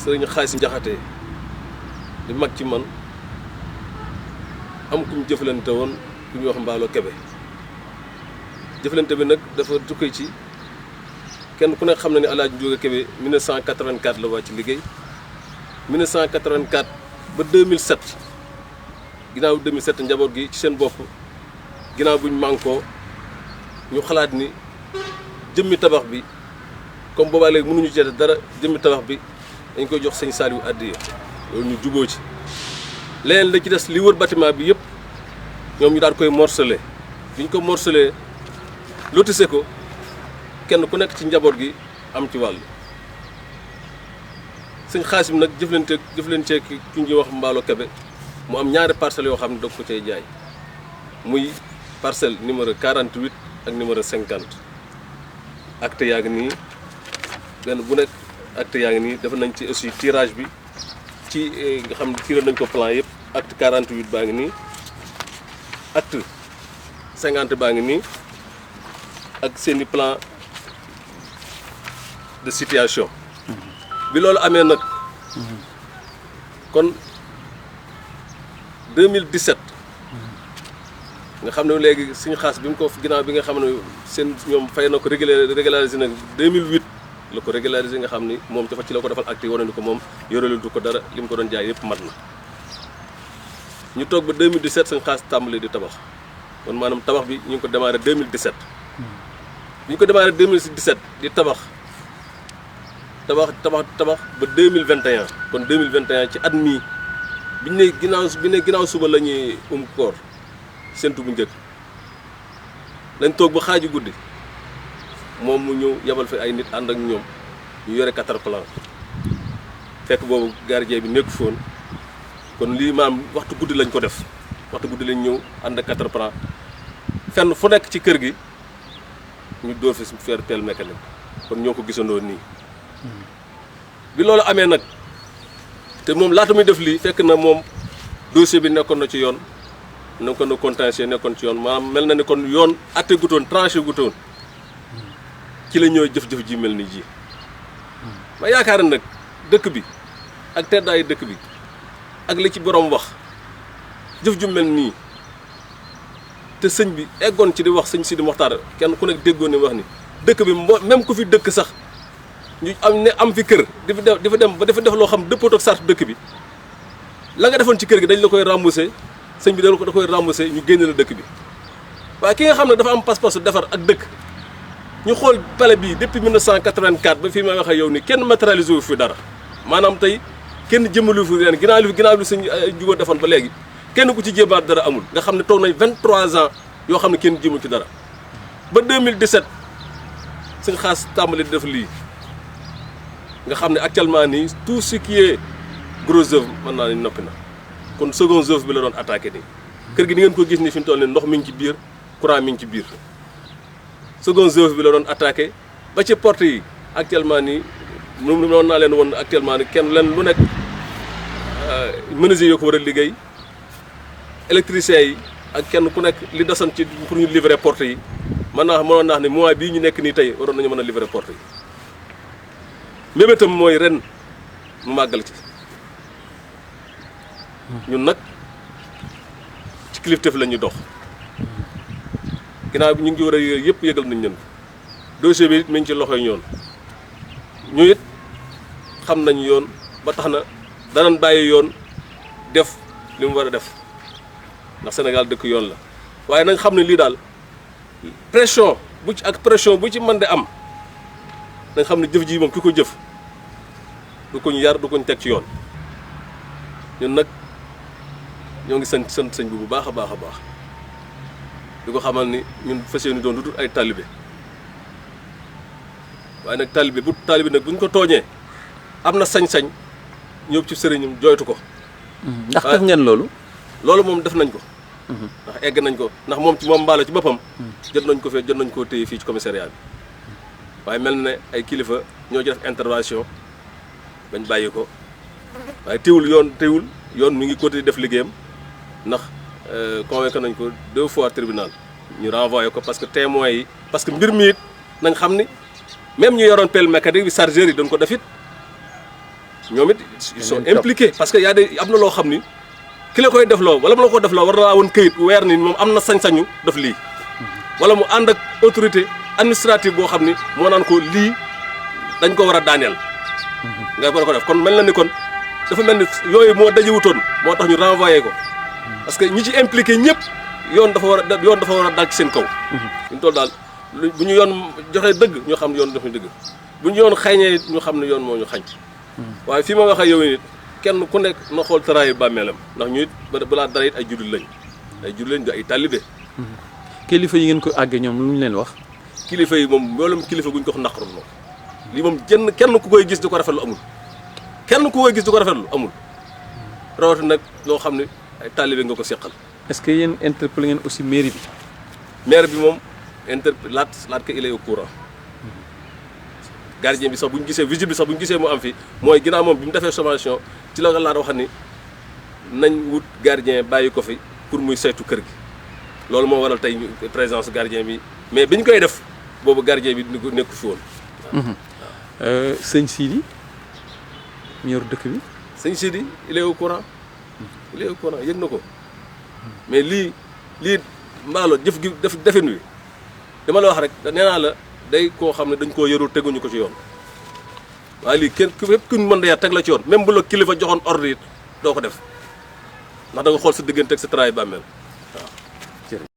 sëriñ Xaalis Njaxate di mag ci man am ku ñu jëflante woon ku ñuy wax Mballo Kébé jëflante bi nag dafa tukkee ci kenn ku nekk xam na ni Alaaji Ndiougo Kébé 1984 la wàcc liggéey 1984 ba 2007 ginnaaw 2007 njaboot gi ci seen bopp ginnaaw buñ mànkoo ñu xalaat ni jëmmi tabax bi comme boobaa léegi mënuñu jete dara jëmmi tabax bi dañ koy jox sëñ Saliou addiya loolu ñu juboo ci leneen la ci des li wër bâtiment bi yëpp ñoom ñu daal koy morcelé bi ñu ko morcelé lotissé ko kenn ku nekk ci njaboot gi am ci wàll sëñ Xaalis bi nag jëflante ki ñuy wax Mballo Kébé mu am ñaari parcelles yoo xam ne doog ko cay jaay muy parcelle numéro 48 ak numéro 50 acte yaa ngi nii benn bu nekk acte yaa ngi nii def nañ ci aussi tirage bi ci nga xam ne tiré nañ ko plan yëpp acte 48 baa ngi nii acte 50 baa ngi nii ak seeni plan de situation bi loolu amee nag kon 2017 nga xam ne léegi suñu xaas bi mu ko ginnaaw bi nga xam ne seen ñoom fay na ko régularisé nag 2008 la ko régularisé nga xam ni moom dafa ci la ko defal acte yi wane ni ko moom yorelu ko dara li mu ko doon jaay yëpp mat na ñu toog ba 2017 suñu xaas tàmbali di tabax kon maanaam tabax bi ñu ngi ko démarré 2017 bi ñu ko démarré 2017 di tabax ba 2021 kon 2021 ci at mii bi ne ginnaaw suba la ñuy koor séntu bu njëkk lañ toog ba xaaju guddi moom mu ñëw yebal fi ay nit ànd ak ñoom ñu yore 4 plan fekk boobu gardien bi nekku foon kon lii maam waxtu guddi lañ ko def waxtu guddi lañ ñëw ànd ak 4 plan fenn fu nekk ci kër gi ñu dóor fi faire pelle mécanique kon ñoo ko gisandoo nii bi loolu amee nag te moom laata muy def lii fekk na moom dossier bi nekkoon na ci yoon nekkoon na contentieux nekkoon ci yoon maanaam mel na ni kon yoon atte gutoon tranché gutoon ci la ñëw jëf-jëf ji mel ni ji ma yaakaar nag dëkk bi ak teddaayu dëkk bi ak li ci borom wax jëf ju mel nii te sëñ bi eggoon ci di wax sëñ Sidi Moxtaar kenn ku nekk déggoon ni wax ni dëkk bi même ku fi dëkk sax ñu am fi kër di fa dem ba dafa def loo xam dëppoot ak sart dëkk bi la nga defoon ci kër gi dañ la koy remboursé sëñ bi da koy remboursé ñu génne la dëkk bi waaye ki nga xam ne dafa am pas-pasu defar ak dëkk ñu xool palais bii depuis 1984 ba fii may wax ak yow ni kenn matérialisé wu fi dara maanaam tey kenn jëmmalu fi ren ginnaaw li sëñ Ndiougo defoon ba léegi kenn ku ci jébaat dara amul nga xam ne toog nañ 23 ans yoo xam ne kenn jëmul ci dara ba 2017 suñ xaas tàmbali di def lii nga xam ne actuellement nii tout ce qui est gros œuvre mën naa ni noppi na kon second œuvre bi la doon attaqué nii kër gi ni ngeen ko gis ni fi mu toll nii ndox mi ngi ci biir courant mi ngi ci biir second œuvre bi la doon attaqué ba ci porte yi actuellement nii noonu naa leen woon actuellement ni kenn leen lu nekk menuisier yoo ko war a liggéey électricien yi ak kenn ku nekk li desan ci pour ñu livrer porte yi mënoon naa ne mois bii ñu nekk nii tey waroon nañu mën a livrer porte yi mébétam mooy ren mu màggal ci ñun nag ci kilifteef la ñuy dox ginnaaw bi ñu ngi war a yëpp yëgal nañ leen ko dossier bi it mi ngi ci loxoy ñoon ñu it xam nañ yoon ba tax na danañ bàyyi yoon def li mu war a def ndax Sénégal dëkk yoon la waaye nañ xam ne lii daal pression bu ci mën de am nañ xam ne jëf ji moom ki ko jëf du ko ñu yar du ko ñu teg ci yoon ñun nag ñoo ngi sant sëñ bi bu baax a baax a baax di ko xamal ni ñun fas yéene doon dudul ay talibé waaye nag talibé nag bu ñu ko tooñee am na sañ-sañ ñëw ci sëriñam jooytu ko. ndax def ngeen loolu. loolu moom def nañ ko. ndax egg nañ ko ndax moom Mballo ci boppam. jot nañ koo téye fii ci commissariat bi waaye mel na ne ay kilifa ñoo ci def intervention bañ bàyyi ko waaye teewul yoon mi ngi continuer def liggéeyam ndax convoqué nañ ko 2 fois tribunal ñu renvoyé ko parce que témoins yi parce que mbir mi it nañ xam ni même ñu yoroon pelle mécanique bi chargeurs yi doon ko def it ñoom it ils sont impliqués parce que y a des am na loo xam ni ki la koy defloo wala mu la ko defloo war naa woon këyit weer ni moom am na sañ-sañu def lii wala mu ànd ak autorité administrative boo xam ni moo naan ko lii dañ ko war a daaneel nga war ko def kon mel na ni kon dafa mel ni yooyu moo dajewutoon moo tax ñu renvoyé ko parce que ñi ci impliqué ñëpp yoon dafa war a dal ci seen kaw ñu toll daal bu ñu yoon joxee dëgg ñoo xam ne yoon jox ñu dëgg bu ñu yoon xañee ñu xam ne yoon moo ñu xañ waaye fii ma wax ak yow nit kenn ku nekk na xool taraayu bàmmeelam ndax ñu it balaa dara it ay jullit lañ du ay talibé kilifa yi ngeen ko àggee ñoom lu ñu leen wax. kilifa yi moom mboolem kilifa guñ ko wax naqaru moom lii moom kenn ku koy gis di ko rafetlu amul kenn ku koy gis di ko rafetlu amul rawatina nag loo xam ne ay talibé nga ko seqal. est-ce que yéen interpellé ngeen aussi mairie bi. maire bi moom laat que il est au courant gardien bi sax bu ñu gisee visite bi sax bu ñu gisee mu am fi mooy ginnaaw moom bi mu defee sommation ci la laa wax ni nañ wut gardien bàyyi ko fi pour muy saytu kër gi loolu moo waral tey présence gardien bi mais bi ñu koy def boobu gardien bi nekku fi woon. sëñ Sidi mi yor dëkk bi. sëñ Sidi il est au courant yëg na ko mais lii mbaalo jëf gi defin wi dama la wax rek nee naa la day koo xam ne dañ koo yorul teguñu ko ci yoon waaye lii kenn képp ku ñu mën a teg la ci yoon même bu la kilifa joxoon ordre it doo ko def ndax da nga xool sa diggante ak sa travail bàmmeel waaw.